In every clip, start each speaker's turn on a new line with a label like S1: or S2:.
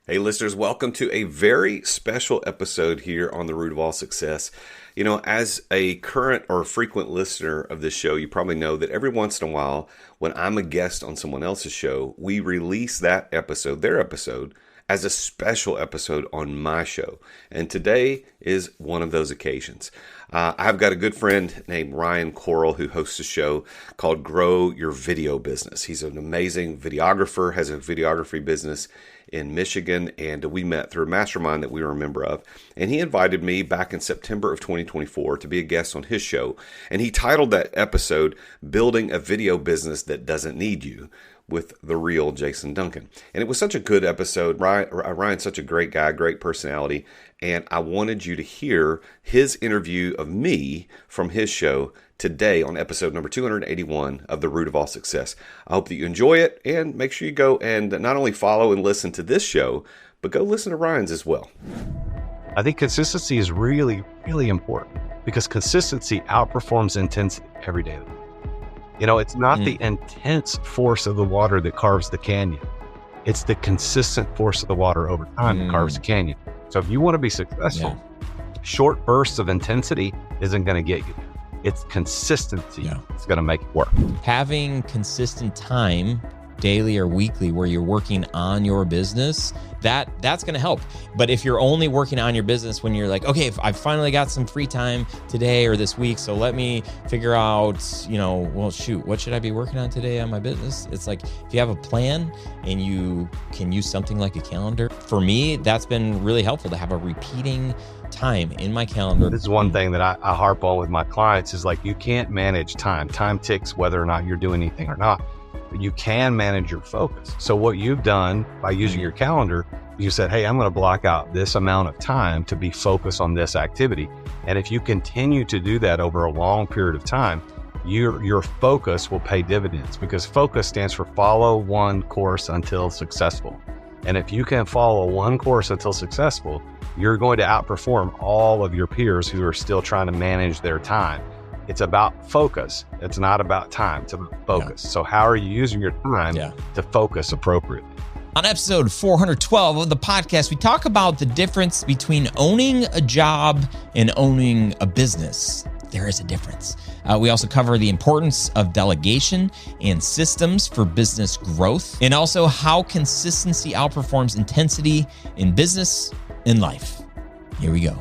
S1: Hey listeners, welcome to a very special episode here on The Root of All Success. You know, as a current or frequent listener of this show, you probably know that every once in a while, when I'm a guest on someone else's show, we release that episode, their episode, as a special episode on my show. And today is one of those occasions. I've got a good friend named Ryan Koral who hosts a show called Grow Your Video Business. He's an amazing videographer, has a videography business in Michigan, and we met through a mastermind that we were a member of. And he invited me back in September of 2024 to be a guest on his show. And he titled that episode, Building a Video Business That Doesn't Need You, with the Real Jason Duncan. And it was such a good episode. Ryan's such a great guy, great personality. And I wanted you to hear his interview of me from his show today on episode number 281 of The Root of All Success. I hope that you enjoy it, and make sure you go and not only follow and listen to this show, but go listen to Ryan's as well.
S2: I think consistency is really, really important because consistency outperforms intensity every day. You know, it's not the intense force of the water that carves the canyon. It's the consistent force of the water over time that carves the canyon. So if you want to be successful, short bursts of intensity isn't going to get you. It's consistency that's going to make it work.
S3: Having consistent time, daily or weekly, where you're working on your business, that's going to help. But if you're only working on your business when you're like, okay, I've finally got some free time today or this week, so let me figure out, what should I be working on today on my business? It's like, if you have a plan and you can use something like a calendar, for me, that's been really helpful to have a repeating time in my calendar.
S2: This is one thing that I harp on with my clients is like, you can't manage time. Time ticks whether or not you're doing anything or not. You can manage your focus. So what you've done by using your calendar, you said, hey, I'm going to block out this amount of time to be focused on this activity. And if you continue to do that over a long period of time, your focus will pay dividends, because focus stands for follow one course until successful. And if you can follow one course until successful, you're going to outperform all of your peers who are still trying to manage their time. It's about focus. It's not about time. It's about focus. So how are you using your time to focus appropriately?
S3: On episode 412 of the podcast, we talk about the difference between owning a job and owning a business. There is a difference. We also cover the importance of delegation and systems for business growth, and also how consistency outperforms intensity in business and life. Here we go.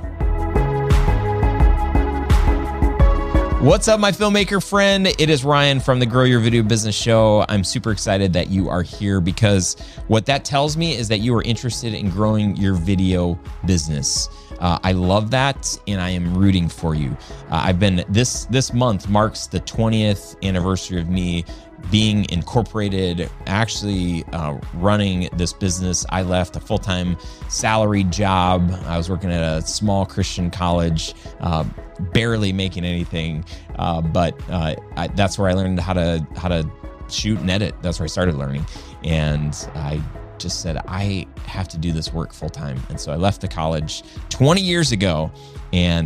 S3: What's up, my filmmaker friend? It is Ryan from the Grow Your Video Business Show. I'm super excited that you are here, because what that tells me is that you are interested in growing your video business. I love that, and I am rooting for you. I've been this month marks the 20th anniversary of me being incorporated, actually running this business. I left a full-time salaried job. I was working at a small Christian college, barely making anything, but that's where I learned how to shoot and edit. That's where I started learning, and I just said, I have to do this work full time. And so I left the college 20 years ago, and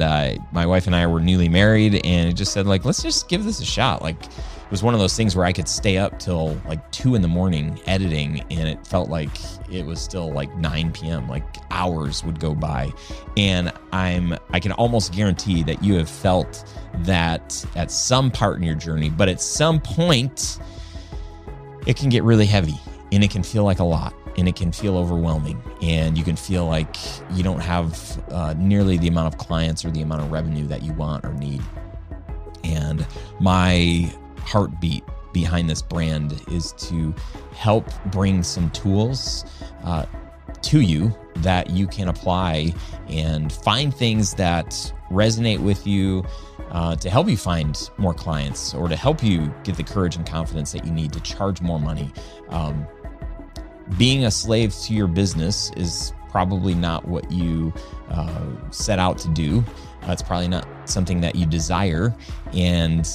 S3: my wife and I were newly married, and it just said, like, let's just give this a shot. Like, it was one of those things where I could stay up till like 2 a.m. editing, and it felt like it was still like 9 p.m. Like hours would go by. And I can almost guarantee that you have felt that at some part in your journey, but at some point it can get really heavy, and it can feel like a lot, and it can feel overwhelming, and you can feel like you don't have nearly the amount of clients or the amount of revenue that you want or need. And my heartbeat behind this brand is to help bring some tools to you that you can apply and find things that resonate with you, to help you find more clients, or to help you get the courage and confidence that you need to charge more money. Being a slave to your business is probably not what you set out to do. It's probably not something that you desire. And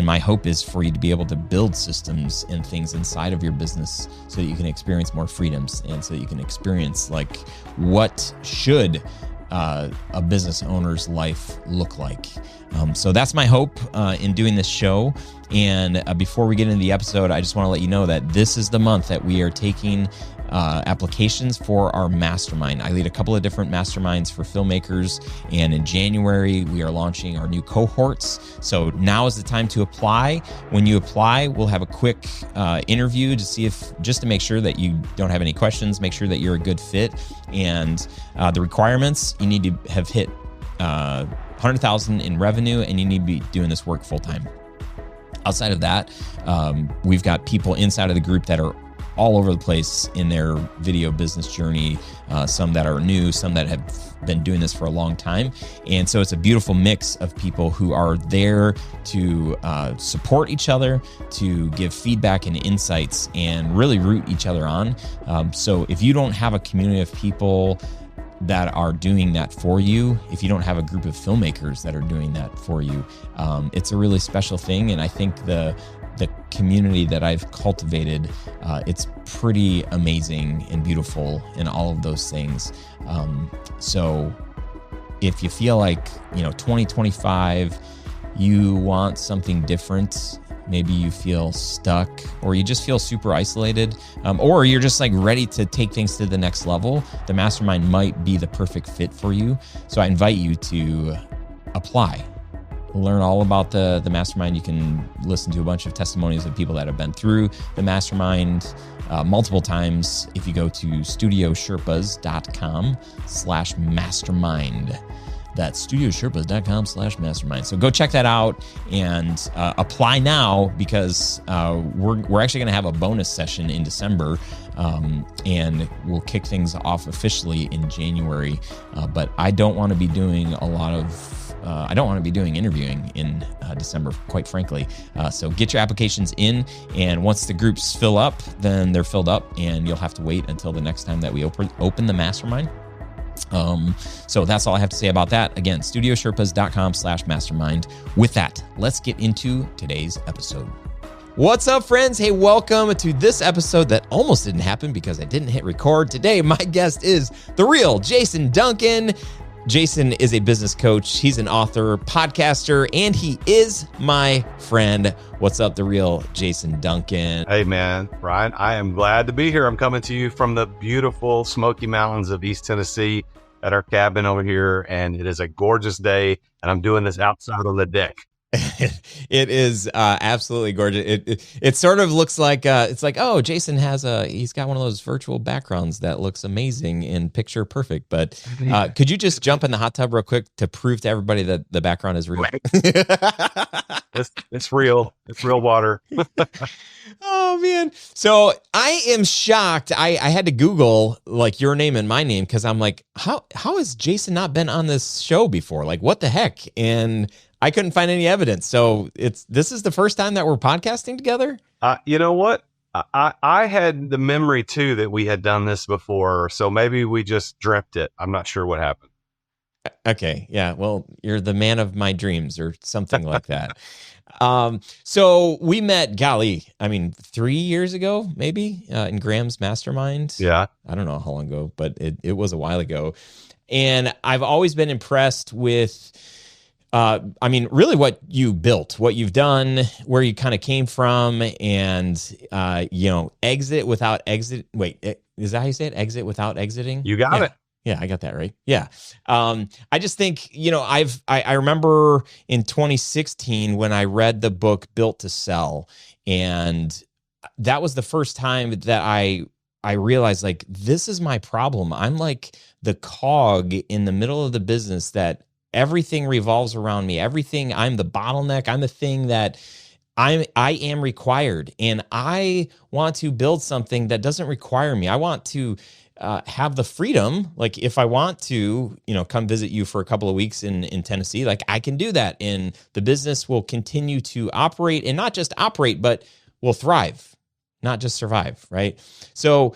S3: my hope is for you to be able to build systems and things inside of your business so that you can experience more freedoms, and so that you can experience like what should a business owner's life look like. So that's my hope in doing this show. And before we get into the episode, I just want to let you know that this is the month that we are taking applications for our mastermind. I lead a couple of different masterminds for filmmakers, and in January we are launching our new cohorts. So now is the time to apply. When you apply, we'll have a quick interview to see if, just to make sure that you don't have any questions, make sure that you're a good fit. And the requirements, you need to have hit 100,000 in revenue, and you need to be doing this work full time. Outside of that, we've got people inside of the group that are all over the place in their video business journey, some that are new, some that have been doing this for a long time. And so it's a beautiful mix of people who are there to support each other, to give feedback and insights, and really root each other on. So if you don't have a community of people that are doing that for you, if you don't have a group of filmmakers that are doing that for you, it's a really special thing. And I think the community that I've cultivated, it's pretty amazing and beautiful in all of those things. So if you feel like, 2025, you want something different, maybe you feel stuck, or you just feel super isolated, or you're just like ready to take things to the next level, the mastermind might be the perfect fit for you. So I invite you to apply. Learn all about the mastermind. You can listen to a bunch of testimonies of people that have been through the mastermind multiple times if you go to studiosherpas.com/mastermind. That's studiosherpas.com/mastermind. So go check that out and apply now, because we're actually going to have a bonus session in December, and we'll kick things off officially in January. But I don't want to be doing I don't want to be doing interviewing in December, quite frankly. So get your applications in, and once the groups fill up, then they're filled up, and you'll have to wait until the next time that we open the mastermind. So that's all I have to say about that. Again, studiosherpas.com/mastermind. With that, let's get into today's episode. What's up, friends? Hey, welcome to this episode that almost didn't happen because I didn't hit record. Today, my guest is the real Jason Duncan. Jason is a business coach. He's an author, podcaster, and he is my friend. What's up, the real Jason Duncan?
S2: Hey, man, Ryan, I am glad to be here. I'm coming to you from the beautiful Smoky Mountains of East Tennessee at our cabin over here, and it is a gorgeous day, and I'm doing this outside on the deck.
S3: It is absolutely gorgeous. It sort of looks like it's like, oh, Jason he's got one of those virtual backgrounds that looks amazing and picture perfect. But could you just jump in the hot tub real quick to prove to everybody that the background is real?
S2: It's real. It's real water.
S3: Oh man. So I am shocked. I had to Google like your name and my name, because I'm like, how has Jason not been on this show before? Like, what the heck? And I couldn't find any evidence. So this is the first time that we're podcasting together.
S2: You know what? I had the memory too that we had done this before. So maybe we just dreamt it. I'm not sure what happened.
S3: Okay. Yeah. Well, you're the man of my dreams or something like that. So we met, 3 years ago, maybe, in Graham's mastermind.
S2: Yeah.
S3: I don't know how long ago, but it was a while ago. And I've always been impressed with, really what you built, what you've done, where you kind of came from, and, exit without exit. Wait, is that how you say it? Exit without exiting?
S2: You got it.
S3: Yeah, I got that right. Yeah. I just think, I remember in 2016 when I read the book Built to Sell, and that was the first time that I realized, like, this is my problem. I'm like the cog in the middle of the business that everything revolves around me. Everything, I'm the bottleneck. I'm the thing that I am required. And I want to build something that doesn't require me. I want to have the freedom, like if I want to, come visit you for a couple of weeks in Tennessee, like I can do that. And the business will continue to operate, and not just operate, but will thrive, not just survive. Right. So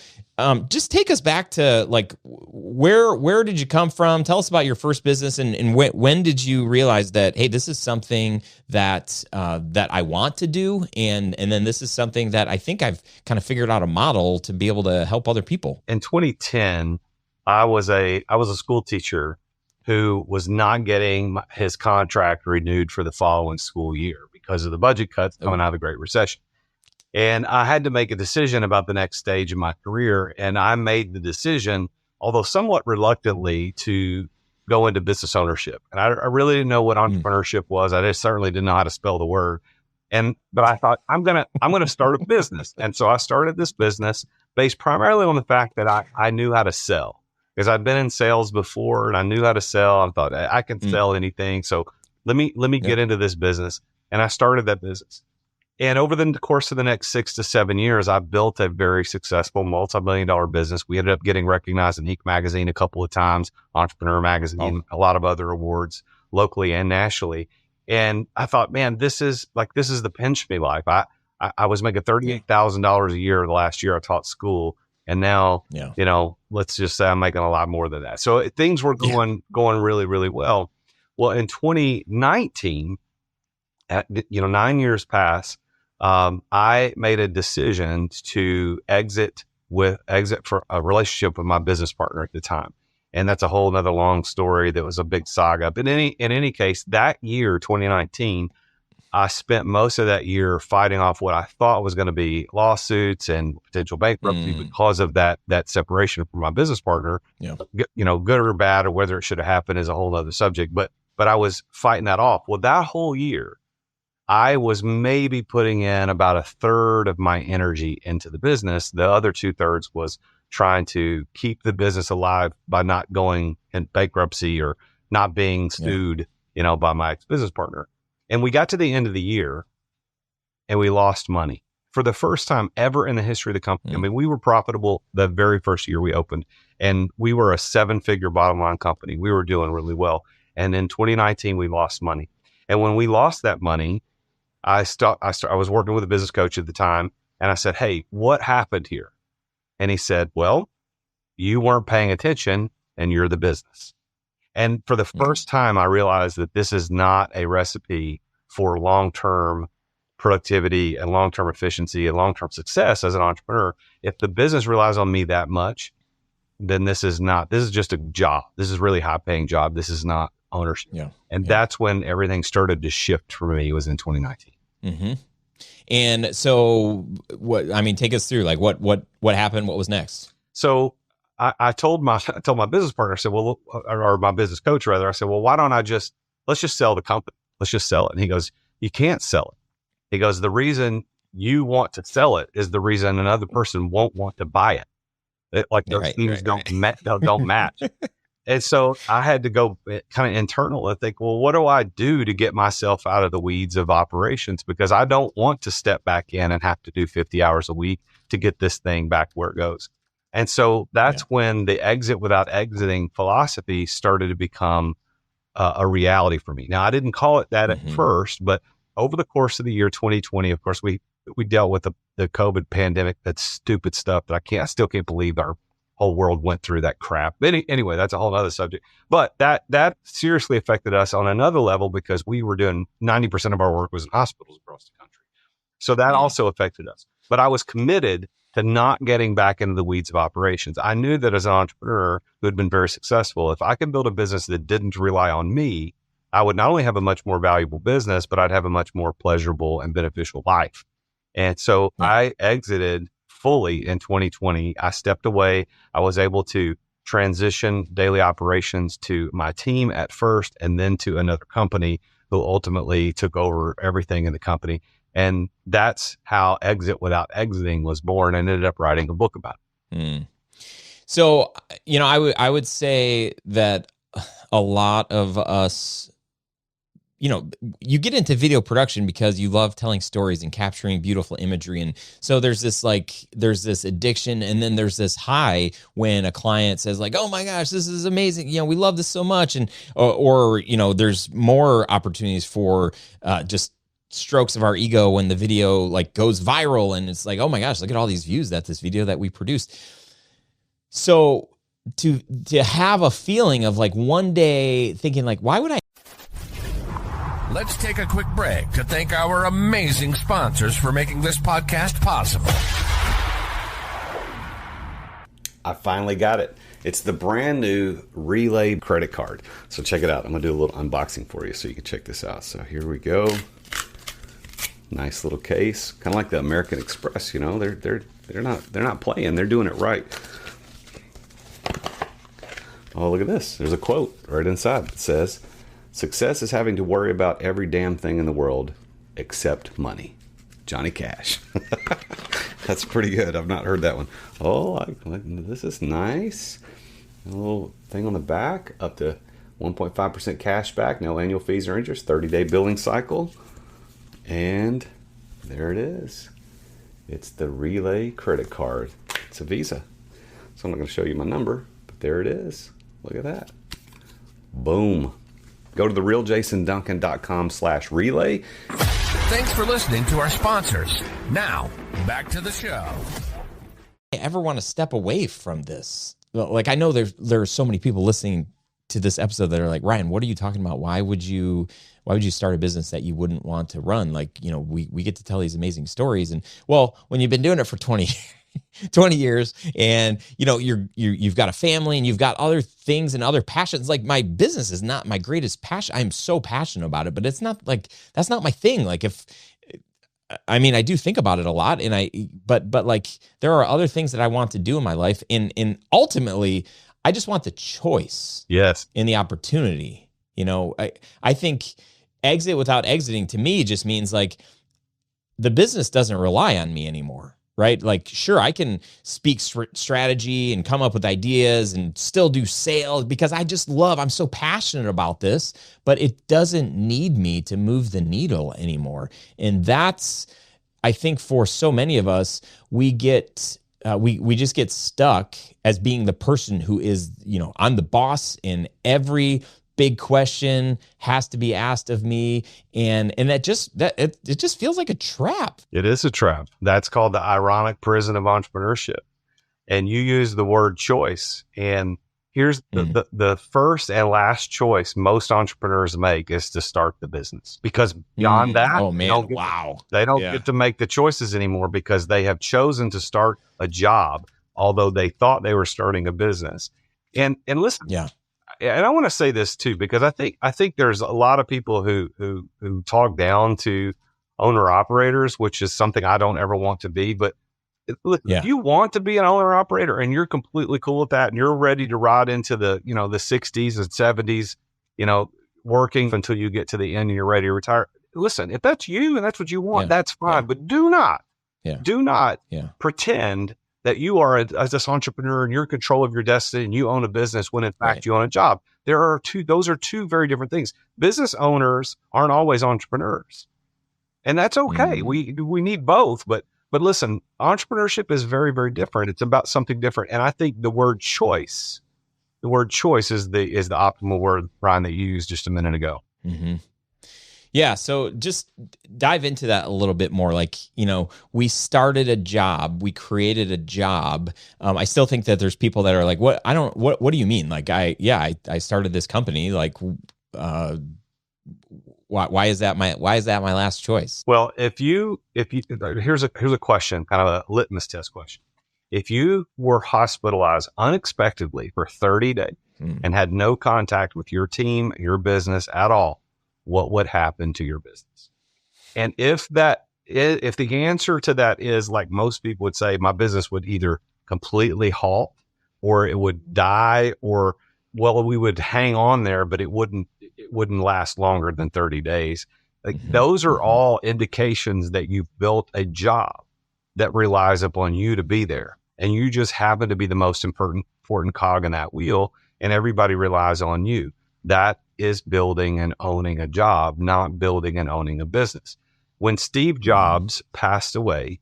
S3: just take us back to like, where did you come from? Tell us about your first business, and when did you realize that, hey, this is something that I want to do, and then this is something that I think I've kind of figured out a model to be able to help other people.
S2: In 2010, I was a school teacher who was not getting his contract renewed for the following school year because of the budget cuts coming out of the Great Recession. And I had to make a decision about the next stage of my career. And I made the decision, although somewhat reluctantly, to go into business ownership. And I really didn't know what entrepreneurship was. I just certainly didn't know how to spell the word. But I thought I'm gonna start a business. And so I started this business based primarily on the fact that I knew how to sell, because I'd been in sales before and I knew how to sell. I thought I can sell anything. So let me get into this business. And I started that business. And over the course of the next 6 to 7 years, I built a very successful multi-million-dollar business. We ended up getting recognized in Inc. magazine a couple of times, Entrepreneur magazine, a lot of other awards locally and nationally. And I thought, man, this is the pinch me life. I was making $38,000 a year the last year I taught school. And now, let's just say I'm making a lot more than that. So things were going really, really well. Well, in 2019, 9 years passed. I made a decision to exit for a relationship with my business partner at the time. And that's a whole nother long story. That was a big saga. But in any case, that year, 2019, I spent most of that year fighting off what I thought was going to be lawsuits and potential bankruptcy because of that separation from my business partner. Yeah. Good or bad, or whether it should have happened is a whole other subject. But I was fighting that off. Well, that whole year, I was maybe putting in about a third of my energy into the business. The other 2/3 was trying to keep the business alive by not going in bankruptcy or not being sued, by my ex-business partner. And we got to the end of the year and we lost money for the first time ever in the history of the company. I mean, we were profitable the very first year we opened, and we were a 7-figure bottom line company. We were doing really well. And in 2019, we lost money. And when we lost that money, I was working with a business coach at the time, and I said, "Hey, what happened here?" And he said, "Well, you weren't paying attention and you're the business." And for the first time, I realized that this is not a recipe for long-term productivity and long-term efficiency and long-term success as an entrepreneur. If the business relies on me that much, then this is just a job. This is really high-paying job. This is not ownership. That's when everything started to shift for me. It was in 2019.
S3: Mm-hmm. And so take us through, like, what happened? What was next?
S2: So I told my business partner, I said, well, or my business coach rather, I said, well, why don't let's just sell the company. Let's just sell it. And he goes, you can't sell it. He goes, the reason you want to sell it is the reason another person won't want to buy it. Those things don't match. And so I had to go kind of internal and think, well, what do I do to get myself out of the weeds of operations? Because I don't want to step back in and have to do 50 hours a week to get this thing back where it goes. And so that's when the exit without exiting philosophy started to become a reality for me. Now, I didn't call it that at first, but over the course of the year 2020, of course, we dealt with the COVID pandemic, that stupid stuff that I still can't believe our whole world went through that crap. But anyway, that's a whole other subject. But that seriously affected us on another level, because we were doing 90% of our work was in hospitals across the country. So that also affected us. But I was committed to not getting back into the weeds of operations. I knew that as an entrepreneur who had been very successful, if I could build a business that didn't rely on me, I would not only have a much more valuable business, but I'd have a much more pleasurable and beneficial life. And so I exited fully in 2020. I stepped away. I was able to transition daily operations to my team at first, and then to another company who ultimately took over everything in the company. And that's how Exit Without Exiting was born, and ended up writing a book about it.
S3: So, I would say that a lot of us, you get into video production because you love telling stories and capturing beautiful imagery. And so there's this addiction, and then there's this high when a client says, like, "Oh my gosh, this is amazing. We love this so much." And, or there's more opportunities for just strokes of our ego when the video goes viral, and it's like, "Oh my gosh, look at all these views that this video that we produced." So to have a feeling of one day thinking why would I?
S4: Let's take a quick break to thank our amazing sponsors for making this podcast possible.
S1: I finally got it. It's the brand new Relay credit card. So check it out. I'm going to do a little unboxing for you so you can check this out. So here we go. Nice little case, kind of like the American Express. You know, they're not playing. They're doing it right. Oh, look at this. There's a quote right inside that says, "Success is having to worry about every damn thing in the world except money." Johnny Cash. That's pretty good. I've not heard that one. Oh, this is nice. A little thing on the back, up to 1.5% cash back, no annual fees or interest, 30-day billing cycle. And there it is. It's the Relay credit card. It's a Visa. So I'm not going to show you my number, but there it is. Look at that. Boom. Go to therealjasonduncan.com/relay.
S4: Thanks for listening to our sponsors. Now, back to the show.
S3: I ever want to step away from this? Like, I know there are so many people listening to this episode that are like, Ryan, what are you talking about? Why would you start a business that you wouldn't want to run? Like, you know, we get to tell these amazing stories. And well, when you've been doing it for 20 years and you know, you've got a family and you've got other things and other passions. Like, my business is not my greatest passion. I'm so passionate about it, but it's not like, that's not my thing. Like, I do think about it a lot, but like, there are other things that I want to do in my life. And ultimately, I just want the choice.
S2: Yes.
S3: And the opportunity. You know, I think exit without exiting to me just means like the business doesn't rely on me anymore. Right? Like, sure, I can speak strategy and come up with ideas and still do sales because I'm so passionate about this, but it doesn't need me to move the needle anymore. And that's, I think for so many of us, we just get stuck as being the person who is, you know, I'm the boss and every big question has to be asked of me. And it just feels like a trap.
S2: It is a trap. That's called the ironic prison of entrepreneurship. And you use the word choice. And here's the first and last choice most entrepreneurs make is to start the business. Because beyond that, they don't get to make the choices anymore because they have chosen to start a job, although they thought they were starting a business. And listen, and I want to say this too, because I think there's a lot of people who talk down to owner operators, which is something I don't ever want to be. But look, if you want to be an owner operator and you're completely cool with that and you're ready to ride into the 60s and 70s, you know, working until you get to the end and you're ready to retire. Listen, if that's you and that's what you want, that's fine. But do not pretend that you are as this entrepreneur and you're in control of your destiny and you own a business when in fact you own a job. Those are two very different things. Business owners aren't always entrepreneurs, and that's okay. We need both, but listen, entrepreneurship is very, very different. It's about something different. And I think the word choice is the optimal word, Ryan, that you used just a minute ago.
S3: Mm-hmm. Yeah. So just dive into that a little bit more. Like, you know, we started a job, we created a job. I still think that there's people that are like, what do you mean? Like, I started this company. Like, why is that my last choice?
S2: Well, if you here's a question, kind of a litmus test question. If you were hospitalized unexpectedly for 30 days and had no contact with your team, your business at all, what would happen to your business? And if the answer to that is like most people would say, my business would either completely halt or it would die, or, well, we would hang on there, but it wouldn't last longer than 30 days. Like, those are all indications that you've built a job that relies upon you to be there. And you just happen to be the most important cog in that wheel, and everybody relies on you. That is building and owning a job, not building and owning a business. When Steve Jobs passed away,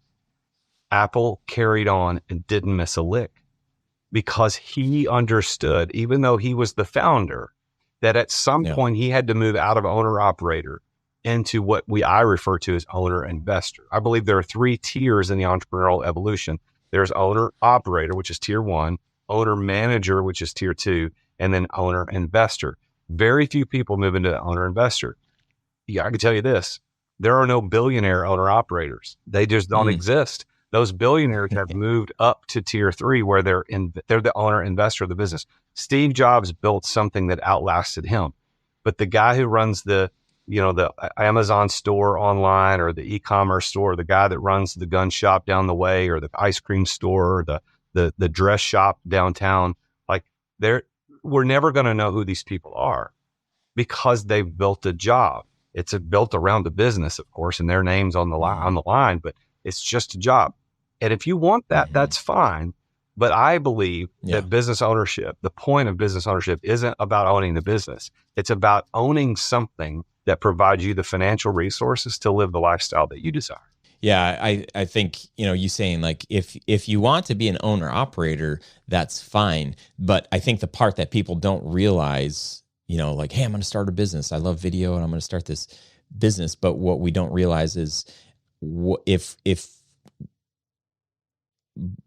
S2: Apple carried on and didn't miss a lick because he understood, even though he was the founder, that at some point he had to move out of owner operator into what I refer to as owner investor. I believe there are 3 tiers in the entrepreneurial evolution. There's owner operator, which is tier 1, owner manager, which is tier 2, and then owner investor. Very few people move into owner investor. Yeah, I can tell you this. There are no billionaire owner operators. They just don't exist. Those billionaires have moved up to tier 3 where they're the owner investor of the business. Steve Jobs built something that outlasted him. But the guy who runs the the Amazon store online, or the e-commerce store, the guy that runs the gun shop down the way, or the ice cream store, or the dress shop downtown. Like, we're never going to know who these people are because they've built a job. It's built around the business, of course, and their name's on the line, but it's just a job. And if you want that, that's fine. But I believe that business ownership, the point of business ownership isn't about owning the business. It's about owning something that provides you the financial resources to live the lifestyle that you desire.
S3: Yeah, I think, you saying like, if you want to be an owner operator, that's fine. But I think the part that people don't realize, like, hey, I'm going to start a business. I love video and I'm going to start this business. But what we don't realize is if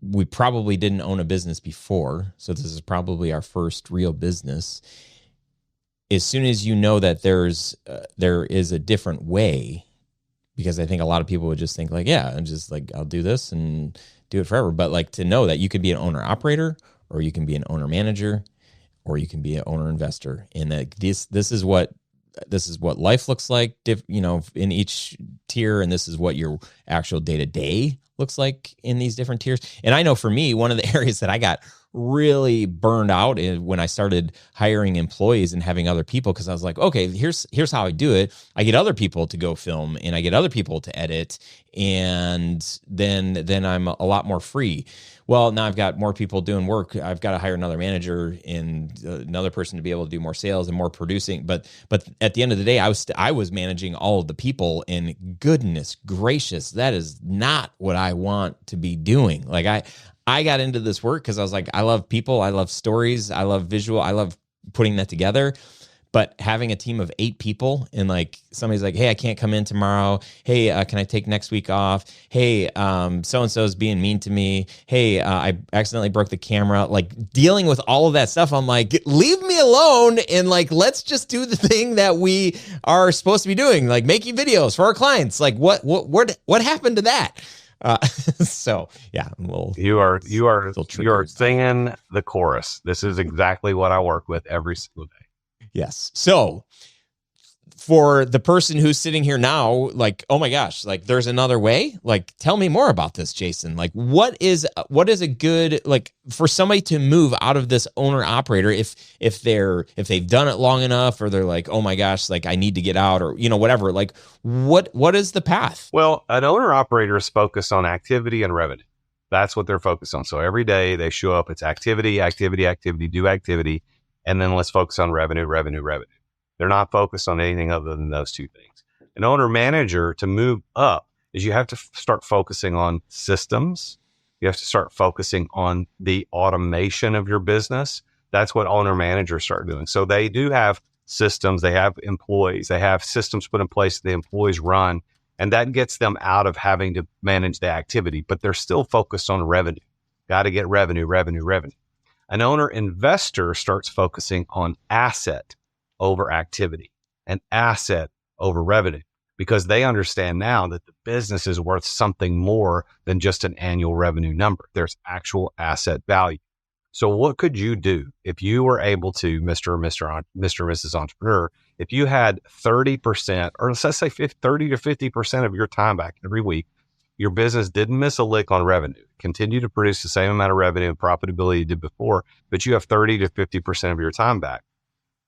S3: we probably didn't own a business before, so this is probably our first real business. As soon as you know that there is a different way, because I think a lot of people would just think like, yeah, I'm just like, I'll do this and do it forever. But like, to know that you could be an owner operator, or you can be an owner manager, or you can be an owner investor, and that this is what life looks like, in each tier, and this is what your actual day-to-day looks like in these different tiers. And I know for me, one of the areas that I got really burned out when I started hiring employees and having other people, because I was like, okay, here's how I do it. I get other people to go film, and I get other people to edit, and then I'm a lot more free. Well, now I've got more people doing work. I've got to hire another manager and another person to be able to do more sales and more producing. But at the end of the day, I was managing all of the people, and goodness gracious, that is not what I want to be doing. Like, I got into this work because I was like, I love people, I love stories, I love visual, I love putting that together. But having a team of 8 people, and like, somebody's like, hey, I can't come in tomorrow. Hey, can I take next week off? Hey, so-and-so is being mean to me. Hey, I accidentally broke the camera. Like, dealing with all of that stuff, I'm like, leave me alone, and like, let's just do the thing that we are supposed to be doing, like making videos for our clients. Like, what happened to that? So yeah,
S2: you are singing the chorus. This is exactly what I work with every single day.
S3: Yes. So for the person who's sitting here now, like, oh my gosh, like, there's another way. Like, tell me more about this, Jason. Like, what is a good, like, for somebody to move out of this owner operator, if they've done it long enough, or they're like, oh my gosh, like, I need to get out, or whatever. Like, what is the path?
S2: Well, an owner operator is focused on activity and revenue. That's what they're focused on. So every day they show up, it's activity, do activity, and then let's focus on revenue. They're not focused on anything other than those two things. An owner manager, to move up, is you have to start focusing on systems. You have to start focusing on the automation of your business. That's what owner managers start doing. So they do have systems, they have employees, they have systems put in place that the employees run, and that gets them out of having to manage the activity, but they're still focused on revenue. Got to get revenue. An owner investor starts focusing on asset over activity and asset over revenue, because they understand now that the business is worth something more than just an annual revenue number. There's actual asset value. So what could you do if you were able to, Mr. and Mrs. Entrepreneur, if you had 30%, or let's say 30 to 50% of your time back every week, your business didn't miss a lick on revenue, continue to produce the same amount of revenue and profitability you did before, but you have 30 to 50% of your time back.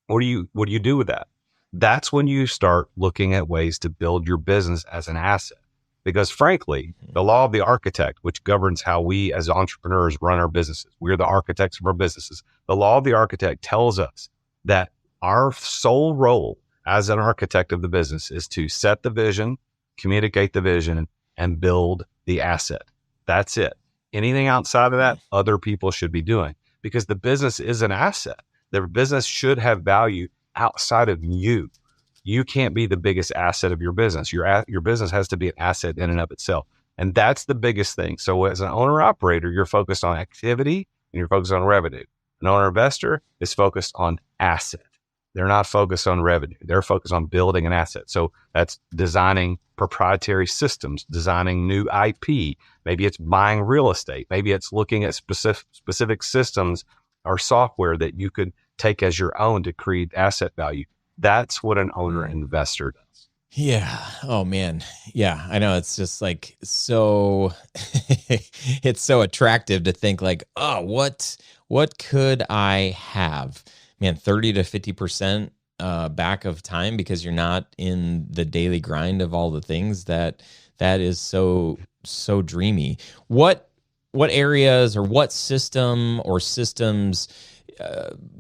S2: What do you do with that? That's when you start looking at ways to build your business as an asset. Because frankly, the law of the architect, which governs how we as entrepreneurs run our businesses, we're the architects of our businesses. The law of the architect tells us that our sole role as an architect of the business is to set the vision, communicate the vision, and build the asset. That's it. Anything outside of that, other people should be doing, because the business is an asset. The business should have value outside of you. You can't be the biggest asset of your business. Your business has to be an asset in and of itself. And that's the biggest thing. So as an owner operator, you're focused on activity and you're focused on revenue. An owner investor is focused on asset. They're not focused on revenue. They're focused on building an asset. So that's designing proprietary systems, designing new IP. Maybe it's buying real estate. Maybe it's looking at specific systems or software that you could take as your own to create asset value. That's what an owner investor does.
S3: Yeah. Oh man. Yeah. I know. It's just like so it's so attractive to think like, oh, what could I have? Man, 30 to 50% back of time because you're not in the daily grind of all the things that is so dreamy. What areas or what system or systems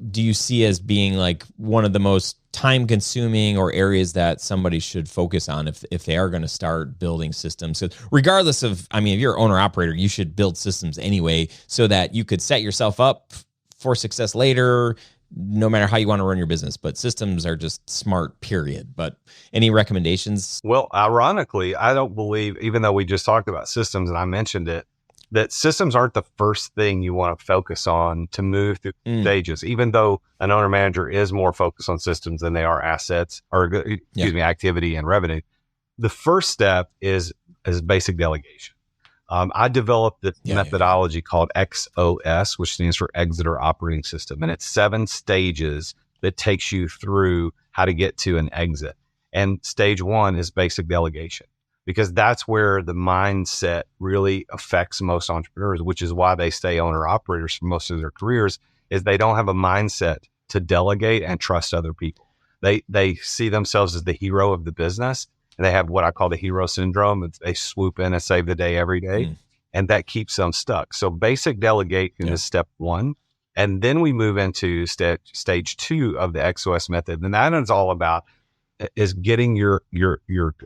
S3: do you see as being like one of the most time consuming or areas that somebody should focus on if they are going to start building systems? So regardless of, I mean, if you're an owner operator, you should build systems anyway so that you could set yourself up for success later, no matter how you want to run your business. But systems are just smart, period. But any recommendations?
S2: Well, ironically, I don't believe, even though we just talked about systems and I mentioned it, that systems aren't the first thing you want to focus on to move through stages, even though an owner manager is more focused on systems than they are assets or activity and revenue. The first step is basic delegation. I developed this methodology called XOS, which stands for Exit or Operating System. And it's 7 stages that takes you through how to get to an exit. And stage 1 is basic delegation, because that's where the mindset really affects most entrepreneurs, which is why they stay owner operators for most of their careers, is they don't have a mindset to delegate and trust other people. They see themselves as the hero of the business, and they have what I call the hero syndrome. They swoop in and save the day every day, and that keeps them stuck. So basic delegation is step 1. And then we move into stage 2 of the XOS method. And that is all about is getting your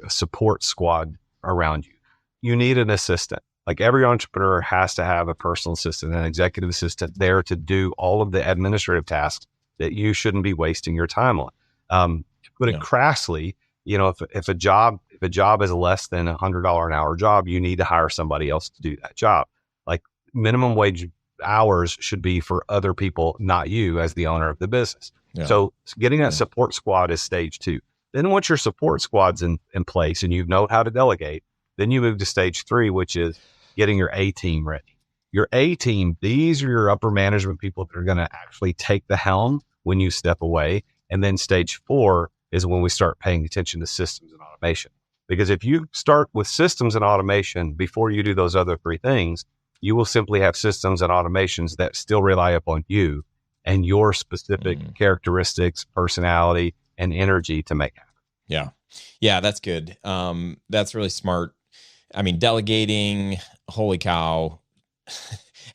S2: support squad around you. You need an assistant. Like every entrepreneur has to have a personal assistant, an executive assistant there to do all of the administrative tasks that you shouldn't be wasting your time on. To put it crassly, you know, if a job is less than $100 an hour job, you need to hire somebody else to do that job. Like minimum wage hours should be for other people, not you as the owner of the business. So getting that support squad is stage 2. Then once your support squad's in place and you know how to delegate, then you move to stage 3, which is getting your A team ready. Your A team, these are your upper management people that are going to actually take the helm when you step away. And then stage 4 is when we start paying attention to systems and automation. Because if you start with systems and automation before you do those other 3 things, you will simply have systems and automations that still rely upon you and your specific characteristics, personality, and energy to make happen.
S3: Yeah, that's good. That's really smart. I mean, delegating, holy cow,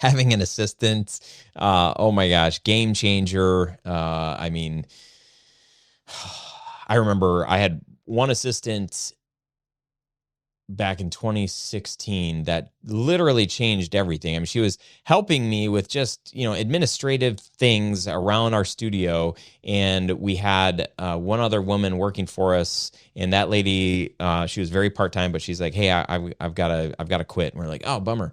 S3: having an assistant, oh my gosh, game changer. I mean, I remember I had one assistant back in 2016 that literally changed everything. I mean, she was helping me with just, you know, administrative things around our studio. And we had one other woman working for us, and that lady, she was very part-time, but she's like, hey, I've got to quit. And we're like, oh, bummer.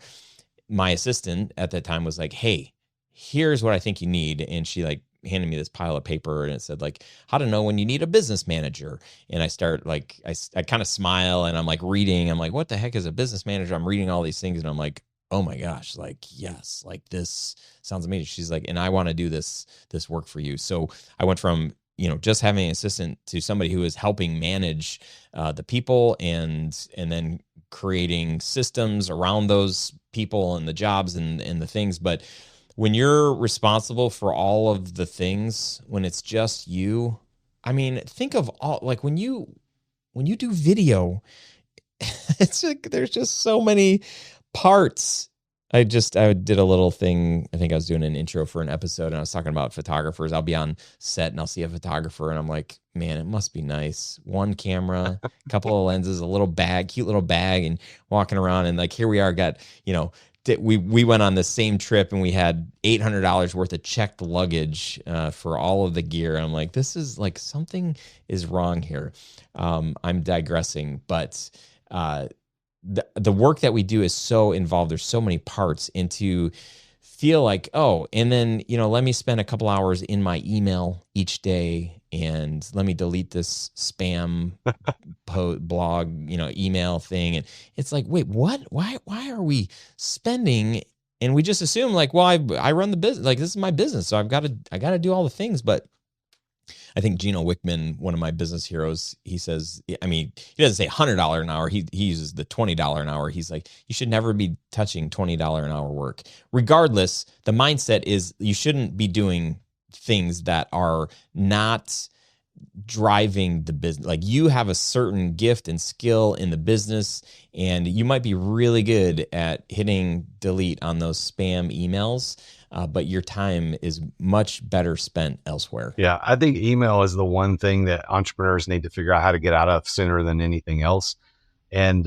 S3: My assistant at that time was like, hey, here's what I think you need. And she like handed me this pile of paper, and it said like how to know when you need a business manager. And I start like, I kind of smile, and I'm like reading, I'm like, what the heck is a business manager? I'm reading all these things, and I'm like, oh my gosh, like, yes, like this sounds amazing. She's like, and I want to do this work for you. So I went from, you know, just having an assistant to somebody who is helping manage the people and then creating systems around those people and the jobs and the things. But when you're responsible for all of the things, when it's just you, I mean, think of all, like when you do video, it's like, there's just so many parts. I did a little thing. I think I was doing an intro for an episode, and I was talking about photographers. I'll be on set and I'll see a photographer, and I'm like, man, it must be nice. One camera, a couple of lenses, a little bag, cute little bag, and walking around. And like, here we are, got, you know, we went on the same trip, and we had $800 worth of checked luggage for all of the gear. I'm like, this is like, something is wrong here. I'm digressing, but the work that we do is so involved. There's so many parts, and to feel like, oh, and then, you know, let me spend a couple hours in my email each day, and let me delete this spam blog, you know, email thing. And it's like, wait, what? Why are we spending? And we just assume like, well, I run the business, like this is my business, so I got to do all the things. But I think Gino Wickman, one of my business heroes, he says, I mean, he doesn't say $100 an hour. He uses the $20 an hour. He's like, you should never be touching $20 an hour work. Regardless, the mindset is you shouldn't be doing things that are not driving the business. Like, you have a certain gift and skill in the business, and you might be really good at hitting delete on those spam emails, but your time is much better spent elsewhere.
S2: Yeah, I think email is the one thing that entrepreneurs need to figure out how to get out of sooner than anything else. And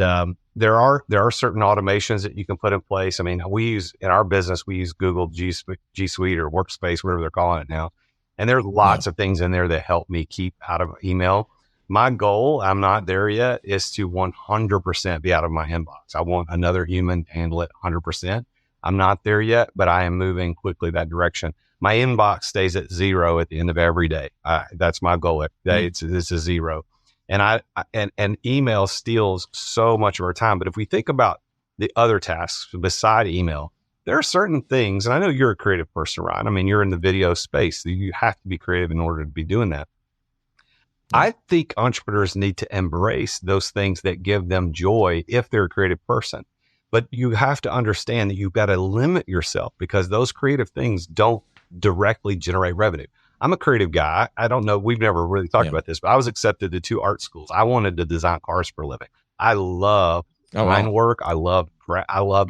S2: there are certain automations that you can put in place. I mean, in our business, we use Google G Suite or Workspace, whatever they're calling it now. And there's lots of things in there that help me keep out of email. My goal, I'm not there yet, is to 100% be out of my inbox. I want another human to handle it 100%. I'm not there yet, but I am moving quickly that direction. My inbox stays at 0 at the end of every day. That's my goal every day. It's a 0. And and email steals so much of our time. But if we think about the other tasks beside email, there are certain things, and I know you're a creative person, Ryan. I mean, you're in the video space. So you have to be creative in order to be doing that. I think entrepreneurs need to embrace those things that give them joy if they're a creative person. But you have to understand that you've got to limit yourself, because those creative things don't directly generate revenue. I'm a creative guy. I don't know. We've never really talked about this, but I was accepted to 2 art schools. I wanted to design cars for a living. I love line work. I love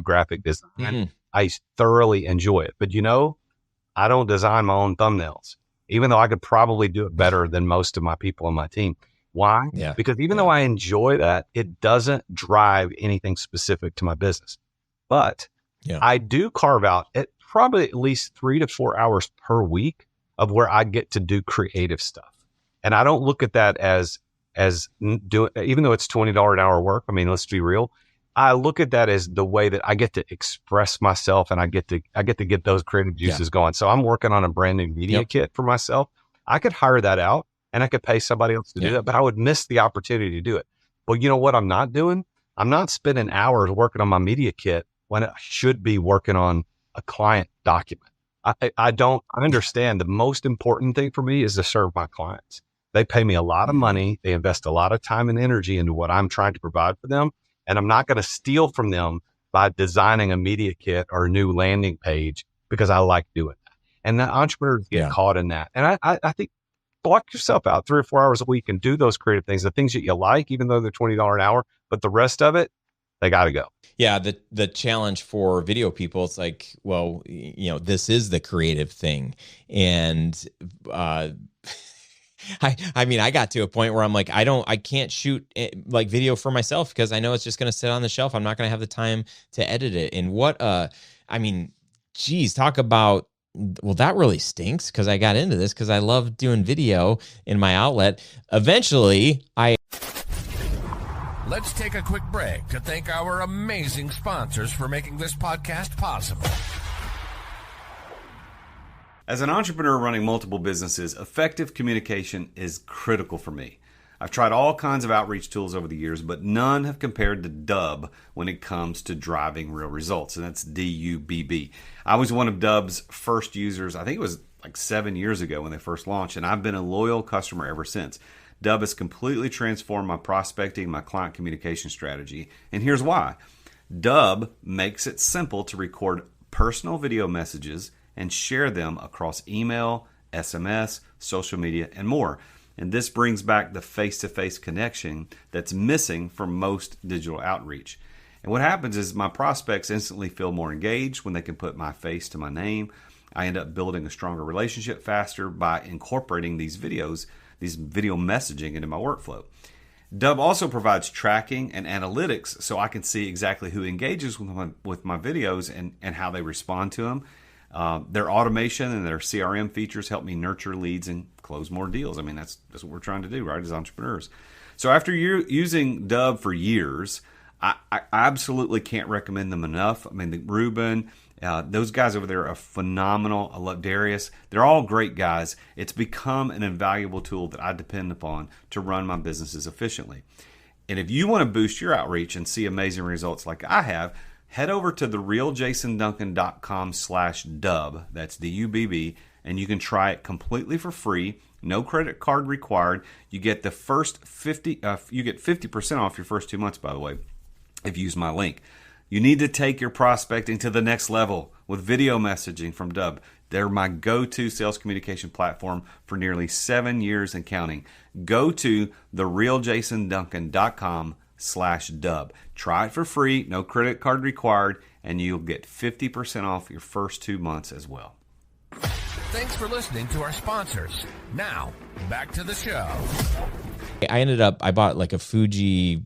S2: graphic design. I thoroughly enjoy it. But I don't design my own thumbnails, even though I could probably do it better than most of my people on my team. Why? Yeah. Because even though I enjoy that, it doesn't drive anything specific to my business. But I do carve out probably at least 3 to 4 hours per week of where I get to do creative stuff. And I don't look at that as even though it's $20 an hour work. I mean, let's be real. I look at that as the way that I get to express myself, and I get to get those creative juices going. So I'm working on a brand new media kit for myself. I could hire that out and I could pay somebody else to do that, but I would miss the opportunity to do it. Well, you know what I'm not doing? I'm not spending hours working on my media kit when I should be working on a client document. I understand the most important thing for me is to serve my clients. They pay me a lot of money. They invest a lot of time and energy into what I'm trying to provide for them. And I'm not going to steal from them by designing a media kit or a new landing page because I like doing that. And the entrepreneurs get caught in that. And I think block yourself out 3 or 4 hours a week and do those creative things, the things that you like, even though they're $20 an hour, but the rest of it, they got to go.
S3: Yeah. The challenge for video people, it's like, well, this is the creative thing. And, I mean, I got to a point where I'm like, I can't shoot like video for myself because I know it's just going to sit on the shelf. I'm not going to have the time to edit it. And geez, talk about, well, that really stinks because I got into this because I love doing video in my outlet. Eventually,
S4: Let's take a quick break to thank our amazing sponsors for making this podcast possible.
S1: As an entrepreneur running multiple businesses, effective communication is critical for me. I've tried all kinds of outreach tools over the years, but none have compared to Dubb when it comes to driving real results, and that's DUBB. I was one of Dubb's first users. I think it was like 7 years ago when they first launched, and I've been a loyal customer ever since. Dubb has completely transformed my prospecting, my client communication strategy, and here's why. Dubb makes it simple to record personal video messages and share them across email, SMS, social media, and more. And this brings back the face-to-face connection that's missing from most digital outreach. And what happens is my prospects instantly feel more engaged when they can put my face to my name. I end up building a stronger relationship faster by incorporating these video messaging into my workflow. Dubb also provides tracking and analytics so I can see exactly who engages with my videos and how they respond to them. Their automation and their CRM features help me nurture leads and close more deals. I mean, that's what we're trying to do, right, as entrepreneurs. So after using Dubb for years, I absolutely can't recommend them enough. I mean, Ruben, those guys over there are phenomenal. I love Darius. They're all great guys. It's become an invaluable tool that I depend upon to run my businesses efficiently. And if you want to boost your outreach and see amazing results like I have, head over to therealjasonduncan.com/Dubb, that's DUBB, and you can try it completely for free. No credit card required. You get the first 50% off your first 2 months, by the way, if you use my link. You need to take your prospecting to the next level with video messaging from Dub. They're my go-to sales communication platform for nearly 7 years and counting. Go to therealjasonduncan.com/dub. Try it for free, no credit card required, and you'll get 50% off your first 2 months as well.
S4: Thanks for listening to our sponsors. Now, back to the show.
S3: I bought like a Fuji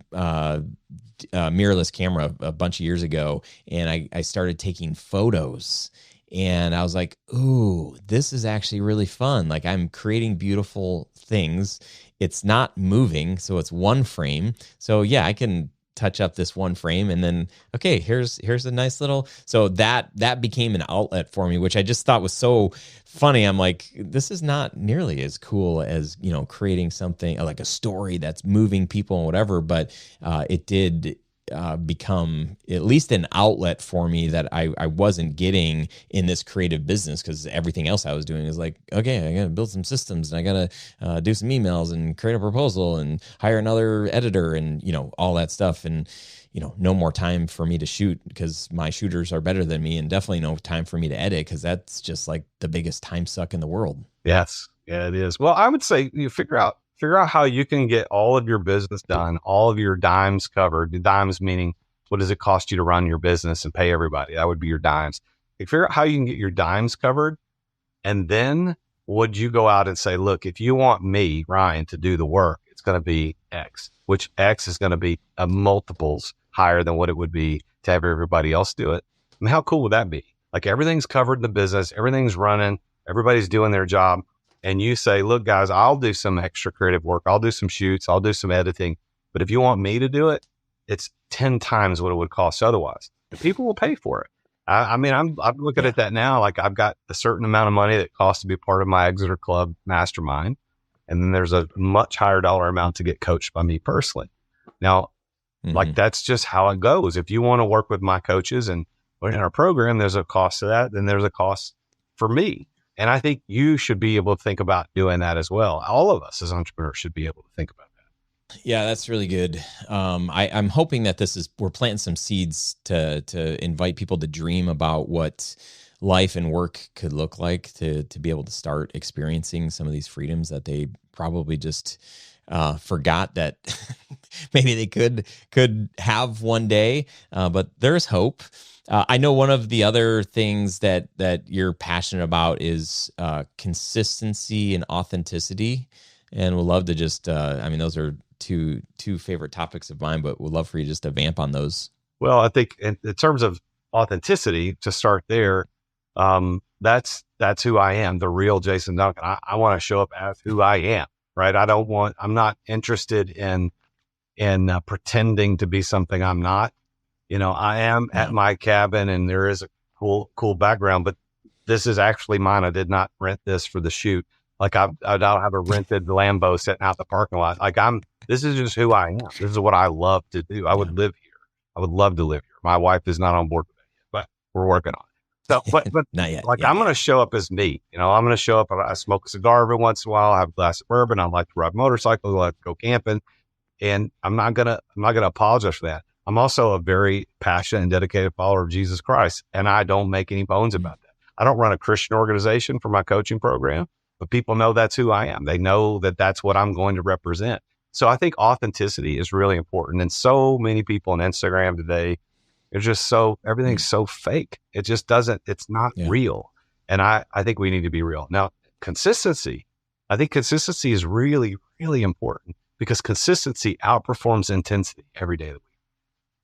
S3: mirrorless camera a bunch of years ago, and I started taking photos. And I was like, ooh, this is actually really fun. Like, I'm creating beautiful things. It's not moving, so it's one frame. So yeah, I can touch up this one frame, and then, okay, here's a nice little, so that became an outlet for me, which I just thought was so funny. I'm like, this is not nearly as cool as, creating something like a story that's moving people and whatever, but it did become at least an outlet for me that I wasn't getting in this creative business, because everything else I was doing is like, okay, I gotta build some systems, and I gotta do some emails and create a proposal and hire another editor and all that stuff, and no more time for me to shoot because my shooters are better than me, and definitely no time for me to edit because that's just like the biggest time suck in the world.
S2: Yes, yeah, it is. Well, I would say you figure out how you can get all of your business done, all of your dimes covered. The dimes meaning, what does it cost you to run your business and pay everybody? That would be your dimes. You figure out how you can get your dimes covered. And then would you go out and say, look, if you want me, Ryan, to do the work, it's going to be X, which X is going to be a multiples higher than what it would be to have everybody else do it. I mean, how cool would that be? Like, everything's covered in the business, everything's running, everybody's doing their job. And you say, look, guys, I'll do some extra creative work. I'll do some shoots. I'll do some editing. But if you want me to do it, it's 10 times what it would cost otherwise. And people will pay for it. I'm looking at that now. Like, I've got a certain amount of money that costs to be part of my Exeter Club mastermind. And then there's a much higher dollar amount to get coached by me personally. Now, like, that's just how it goes. If you want to work with my coaches and in our program, there's a cost to that. Then there's a cost for me. And I think you should be able to think about doing that as well. All of us as entrepreneurs should be able to think about that.
S3: Yeah, that's really good. I'm hoping that we're planting some seeds to invite people to dream about what life and work could look like, to be able to start experiencing some of these freedoms that they probably just forgot that maybe they could have one day. But there's hope. I know one of the other things that you're passionate about is consistency and authenticity, and we'll love to just, those are two favorite topics of mine, but we'd love for you just to vamp on those.
S2: Well, I think in terms of authenticity, to start there, that's who I am, the real Jason Duncan. I want to show up as who I am, right? I'm not interested in pretending to be something I'm not. I am at my cabin, and there is a cool background, but this is actually mine. I did not rent this for the shoot. Like, I don't have a rented Lambo sitting out the parking lot. Like, this is just who I am. This is what I love to do. I would live here. I would love to live here. My wife is not on board with that yet, but we're working on it. So, but
S3: not yet.
S2: Like, I'm going to show up as me. I'm going to show up. I smoke a cigar every once in a while. I have a glass of bourbon. I like to ride motorcycles. I like to go camping, and I'm not gonna apologize for that. I'm also a very passionate and dedicated follower of Jesus Christ, and I don't make any bones about that. I don't run a Christian organization for my coaching program, but people know that's who I am. They know that that's what I'm going to represent. So I think authenticity is really important. And so many people on Instagram today, everything's so fake. It just it's not real. And I think we need to be real. Now, consistency, I think consistency is really, really important, because consistency outperforms intensity every day of the week.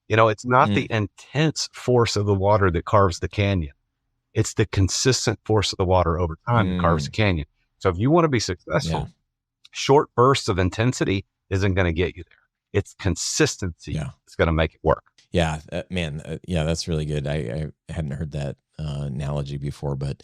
S2: It's not the intense force of the water that carves the canyon. It's the consistent force of the water over time that carves the canyon. So if you want to be successful, short bursts of intensity isn't going to get you there. It's consistency that's going to make it work.
S3: Yeah, that's really good. I hadn't heard that analogy before, but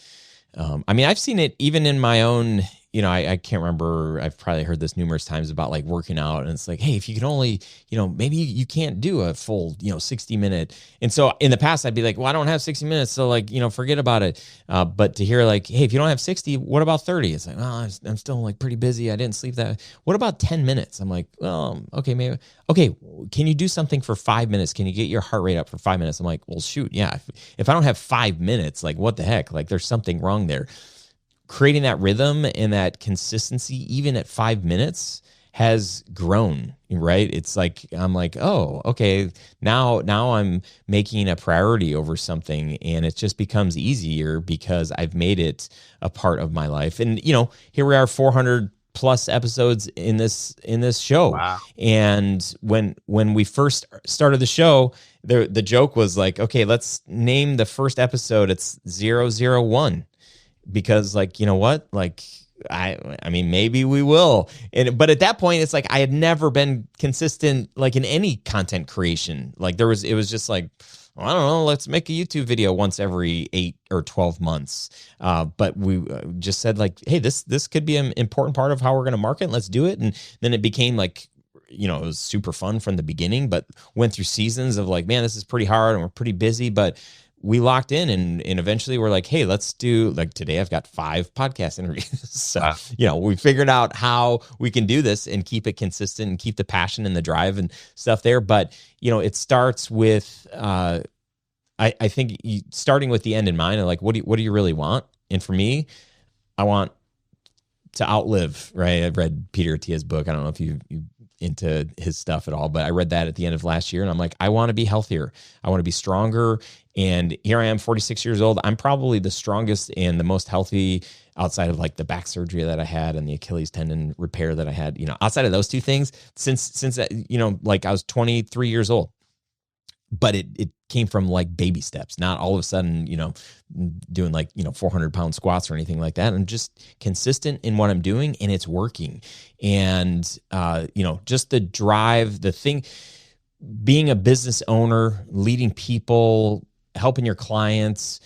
S3: I've seen it even in my own I can't remember, I've probably heard this numerous times about like working out, and it's like, hey, if you can only, maybe you can't do a full, 60-minute. And so in the past I'd be like, well, I don't have 60 minutes. So like, forget about it. But to hear like, hey, if you don't have 60, what about 30? It's like, well, I'm still like pretty busy. I didn't sleep that. What about 10 minutes? I'm like, well, okay, maybe. Okay. Can you do something for 5 minutes? Can you get your heart rate up for 5 minutes? I'm like, well, shoot. Yeah. If I don't have 5 minutes, like what the heck? Like there's something wrong there. Creating that rhythm and that consistency, even at 5 minutes, has grown, right? It's like, I'm like, oh, okay, now I'm making a priority over something, and it just becomes easier because I've made it a part of my life. And, here we are, 400 plus episodes in this show.
S2: Wow.
S3: And when we first started the show, the joke was like, okay, let's name the first episode, it's 001. Because like, you know what? Like, I mean, maybe we will. But at that point, it's like, I had never been consistent, like in any content creation. Like it was just like, well, I don't know, let's make a YouTube video once every 8 or 12 months. But we just said like, hey, this could be an important part of how we're going to market. Let's do it. And then it became like, it was super fun from the beginning, but went through seasons of like, man, this is pretty hard and we're pretty busy, but we locked in and eventually we're like, hey, let's do, like today I've got 5 podcast interviews. So, we figured out how we can do this and keep it consistent and keep the passion and the drive and stuff there. But, it starts with, I think starting with the end in mind, and like, what do you really want? And for me, I want to outlive, right? I've read Peter Attia's book. I don't know if you into his stuff at all, but I read that at the end of last year, and I'm like, I want to be healthier. I want to be stronger. And here I am, 46 years old. I'm probably the strongest and the most healthy outside of like the back surgery that I had and the Achilles tendon repair that I had, outside of those two things since like I was 23 years old. But it came from like baby steps, not all of a sudden, doing like, 400-pound squats or anything like that. I'm just consistent in what I'm doing, and it's working. And, just the drive, the thing, being a business owner, leading people, helping your clients,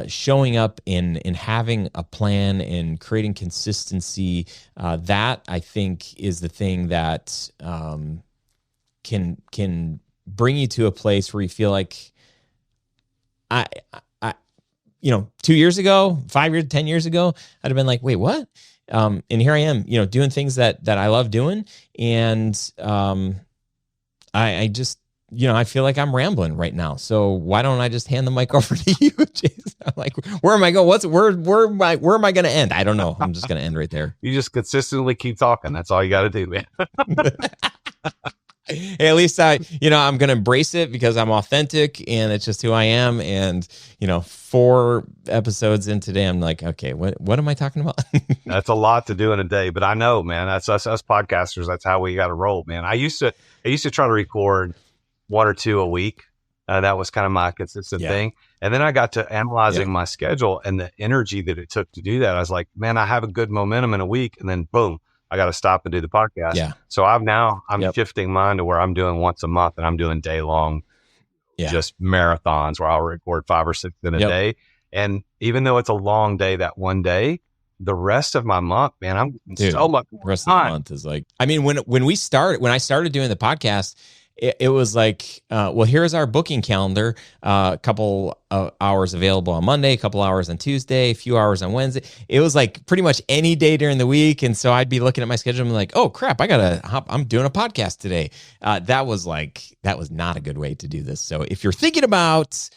S3: showing up and having a plan and creating consistency, that I think is the thing that can bring you to a place where you feel like I 2 years ago, 5 years, 10 years ago, I'd have been like, wait, what? And here I am, doing things that I love doing. And I just, I feel like I'm rambling right now. So why don't I just hand the mic over to you, Jason? I'm like, where am I going? Where am I going to end? I don't know. I'm just going to end right there.
S2: You just consistently keep talking. That's all you got to do, man.
S3: Hey, at least I'm going to embrace it because I'm authentic and it's just who I am. And, 4 episodes in today, I'm like, okay, what am I talking about?
S2: That's a lot to do in a day, but I know, man, that's us podcasters. That's how we got to roll, man. I used to try to record 1 or 2 a week. That was kind of my consistent thing. And then I got to analyzing my schedule and the energy that it took to do that. I was like, man, I have a good momentum in a week, and then boom, I got to stop and do the podcast.
S3: Yeah.
S2: So I'm shifting mine to where I'm doing once a month, and I'm doing day long, just marathons where I'll record 5 or 6 in a day. And even though it's a long day, that one day, the rest of my month, man, I'm so much more
S3: rest
S2: time.
S3: Of the month is like, I mean, when I started doing the podcast, it was like, well, here's our booking calendar, a couple of hours available on Monday, a couple hours on Tuesday, a few hours on Wednesday. It was like pretty much any day during the week. And so I'd be looking at my schedule and like, oh crap, I'm doing a podcast today. That was not a good way to do this. So if you're thinking about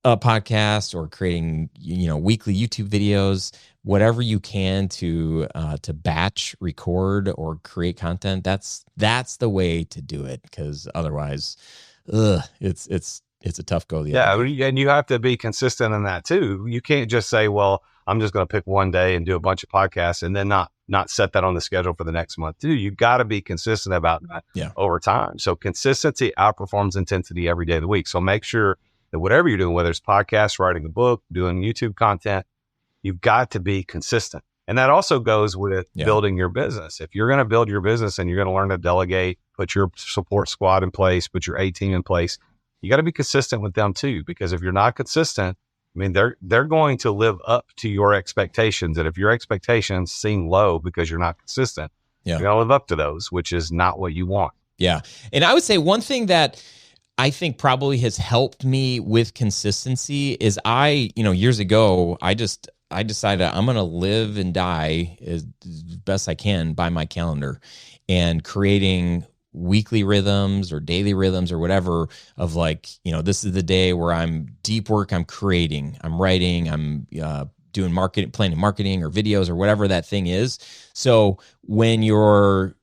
S3: a podcast or creating, weekly YouTube videos, whatever you can to batch record or create content, that's the way to do it. Because otherwise, it's a tough go.
S2: And you have to be consistent in that too. You can't just say, well, I'm just going to pick one day and do a bunch of podcasts and then not set that on the schedule for the next month too. You got to be consistent about that over time. So consistency outperforms intensity every day of the week. So make sure that whatever you're doing, whether it's podcasts, writing a book, doing YouTube content, you've got to be consistent. And that also goes with building your business. If you're going to build your business and you're going to learn to delegate, put your support squad in place, put your A team in place, you got to be consistent with them too. Because if you're not consistent, I mean, they're going to live up to your expectations. And if your expectations seem low because you're not consistent, you're going to live up to those, which is not what you want.
S3: Yeah. And I would say one thing that I think probably has helped me with consistency is years ago, I decided I'm going to live and die as best I can by my calendar, and creating weekly rhythms or daily rhythms or whatever of this is the day where I'm deep work, I'm creating, I'm writing, I'm doing planning marketing or videos or whatever that thing is. So when you're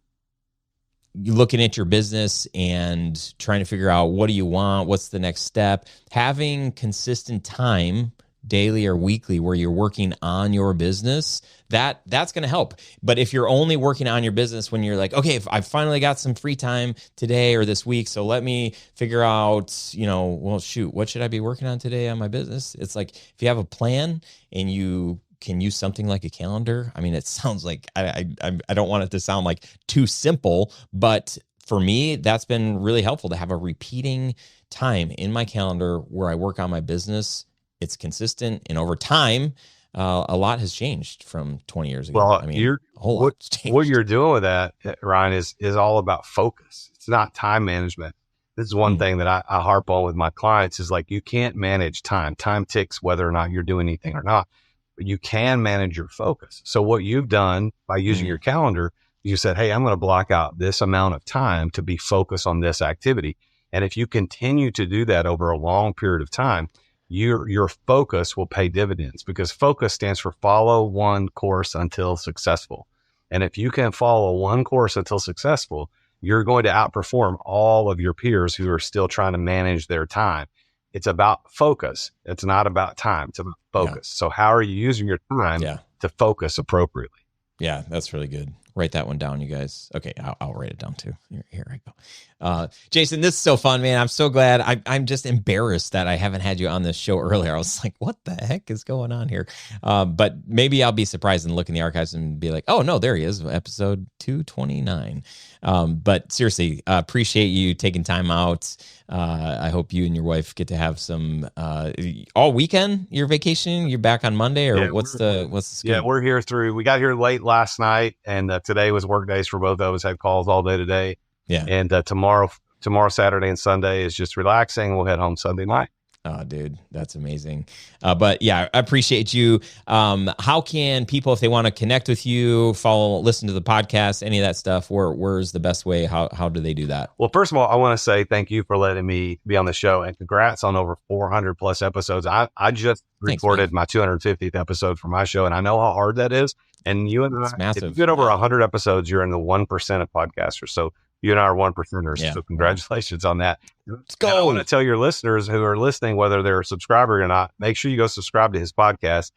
S3: looking at your business and trying to figure out what do you want, what's the next step, having consistent time daily or weekly where you're working on your business, that's going to help. But if you're only working on your business when you're like, okay, if I finally got some free time today or this week, so let me figure out, what should I be working on today on my business? It's like, if you have a plan and you can use something like a calendar. I mean, it sounds like, I don't want it to sound like too simple, but for me, that's been really helpful to have a repeating time in my calendar where I work on my business. It's consistent, and over time, a lot has changed from 20 years ago.
S2: Well,
S3: a whole lot has changed.
S2: What you're doing with that, Ryan, is all about focus. It's not time management. This is one thing that I harp on with my clients is you can't manage time. Time ticks whether or not you're doing anything or not, but you can manage your focus. So what you've done by using your calendar, you said, hey, I'm going to block out this amount of time to be focused on this activity. And if you continue to do that over a long period of time, your focus will pay dividends, because focus stands for follow one course until successful. And if you can follow one course until successful, you're going to outperform all of your peers who are still trying to manage their time. It's about focus. It's not about time. It's about focus. Yeah. So how are you using your time to focus appropriately?
S3: Yeah, that's really good. Write that one down, you guys. Okay, I'll write it down too. Here I go. Jason, this is so fun, man. I'm so glad. I'm just embarrassed that I haven't had you on this show earlier. I was like, what the heck is going on here? But maybe I'll be surprised and look in the archives and be like, oh, no, there he is, episode 229. But seriously, appreciate you taking time out. I hope you and your wife get to have some all weekend. Your vacation. You're back on Monday, or what's the scoop?
S2: Yeah, we're here we got here late last night, and today was work days for both of us. Had calls all day today. Yeah, and tomorrow, Saturday and Sunday is just relaxing. We'll head home Sunday night.
S3: Oh, dude, that's amazing. But yeah, I appreciate you. How can people, if they want to connect with you, listen to the podcast, any of that stuff, where's the best way? How do they do that?
S2: Well, first of all, I want to say thank you for letting me be on the show, and congrats on over 400 plus episodes. I just recorded my 250th episode for my show, and I know how hard that is. And you and I, if you get over 100 episodes, you're in the 1% of podcasters. So you and I are 1%ers. Yeah. So congratulations on that.
S3: Let's go.
S2: And I want to tell your listeners who are listening, whether they're a subscriber or not, make sure you go subscribe to his podcast.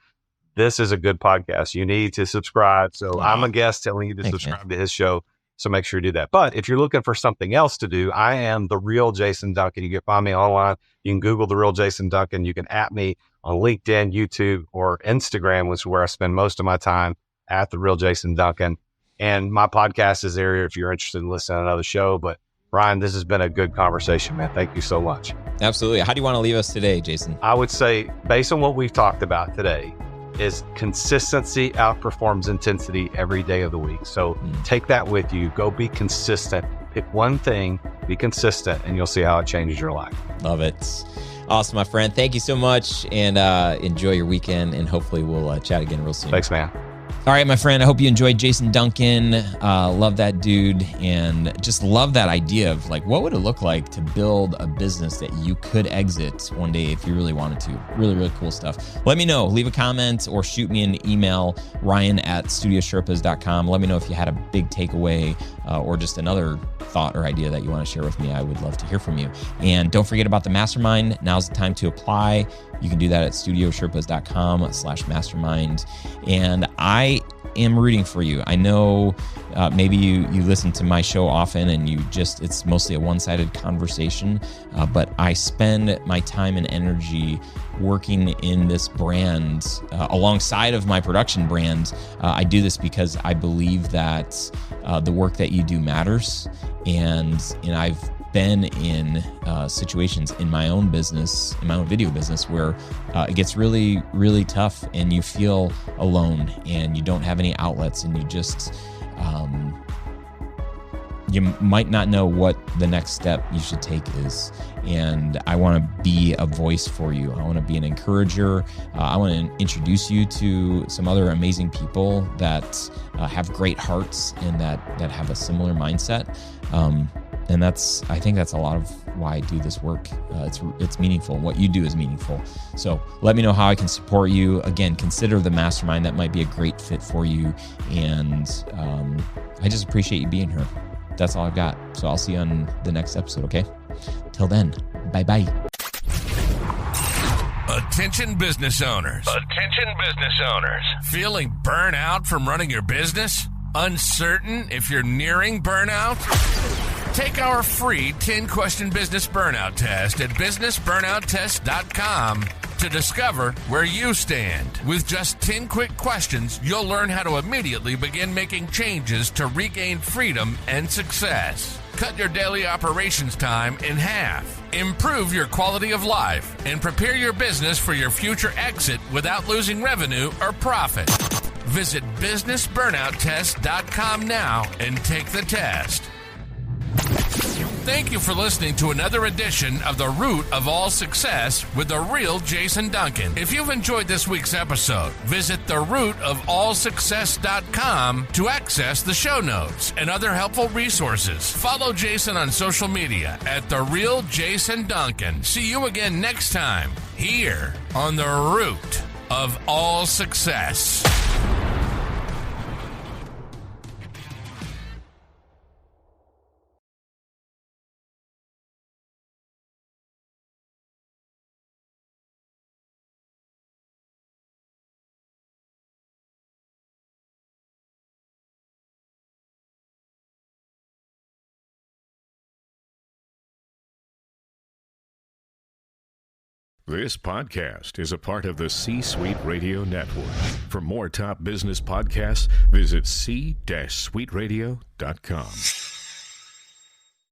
S2: This is a good podcast. You need to subscribe. So I'm a guest telling you to subscribe to his show. So make sure you do that. But if you're looking for something else to do, I am the Real Jason Duncan. You can find me online. You can Google the Real Jason Duncan. You can @ me on LinkedIn, YouTube, or Instagram, which is where I spend most of my time, at the Real Jason Duncan. And my podcast is there if you're interested in listening to another show. But Ryan, this has been a good conversation, man. Thank you so much.
S3: Absolutely. How do you want to leave us today, Jason?
S2: I would say, based on what we've talked about today, is consistency outperforms intensity every day of the week. So take that with you. Go be consistent. Pick one thing, be consistent, and you'll see how it changes your life.
S3: Love it. Awesome, my friend. Thank you so much, and enjoy your weekend, and hopefully we'll chat again real soon.
S2: Thanks, man.
S3: All right, my friend, I hope you enjoyed Jason Duncan. Love that dude, and just love that idea of what would it look like to build a business that you could exit one day if you really wanted to. Really, really cool stuff. Let me know. Leave a comment or shoot me an email, ryan@studiosherpas.com. Let me know if you had a big takeaway or just another thought or idea that you want to share with me. I would love to hear from you. And don't forget about the mastermind. Now's the time to apply. You can do that at studiosherpas.com/mastermind. And I am rooting for you. I know maybe you listen to my show often and it's mostly a one-sided conversation, but I spend my time and energy working in this brand alongside of my production brand. I do this because I believe that the work that you do matters, and I've been in situations in my own business, in my own video business, where it gets really, really tough and you feel alone and you don't have any outlets, and you just, you might not know what the next step you should take is. And I want to be a voice for you. I want to be an encourager. I want to introduce you to some other amazing people that have great hearts and that have a similar mindset. And I think that's a lot of why I do this work. It's meaningful. What you do is meaningful. So let me know how I can support you. Again, consider the mastermind. That might be a great fit for you. And I just appreciate you being here. That's all I've got. So I'll see you on the next episode, okay? Till then, bye-bye.
S4: Attention business owners. Attention business owners. Feeling burnout from running your business? Uncertain if you're nearing burnout? Take our free 10-question business burnout test at businessburnouttest.com to discover where you stand. With just 10 quick questions, you'll learn how to immediately begin making changes to regain freedom and success. Cut your daily operations time in half. Improve your quality of life and prepare your business for your future exit without losing revenue or profit. Visit businessburnouttest.com now and take the test. Thank you for listening to another edition of The Root of All Success with the Real Jason Duncan. If you've enjoyed this week's episode, visit therootofallsuccess.com to access the show notes and other helpful resources. Follow Jason on social media at The Real Jason Duncan. See you again next time here on The Root of All Success.
S5: This podcast is a part of the C-Suite Radio Network. For more top business podcasts, visit c-suiteradio.com.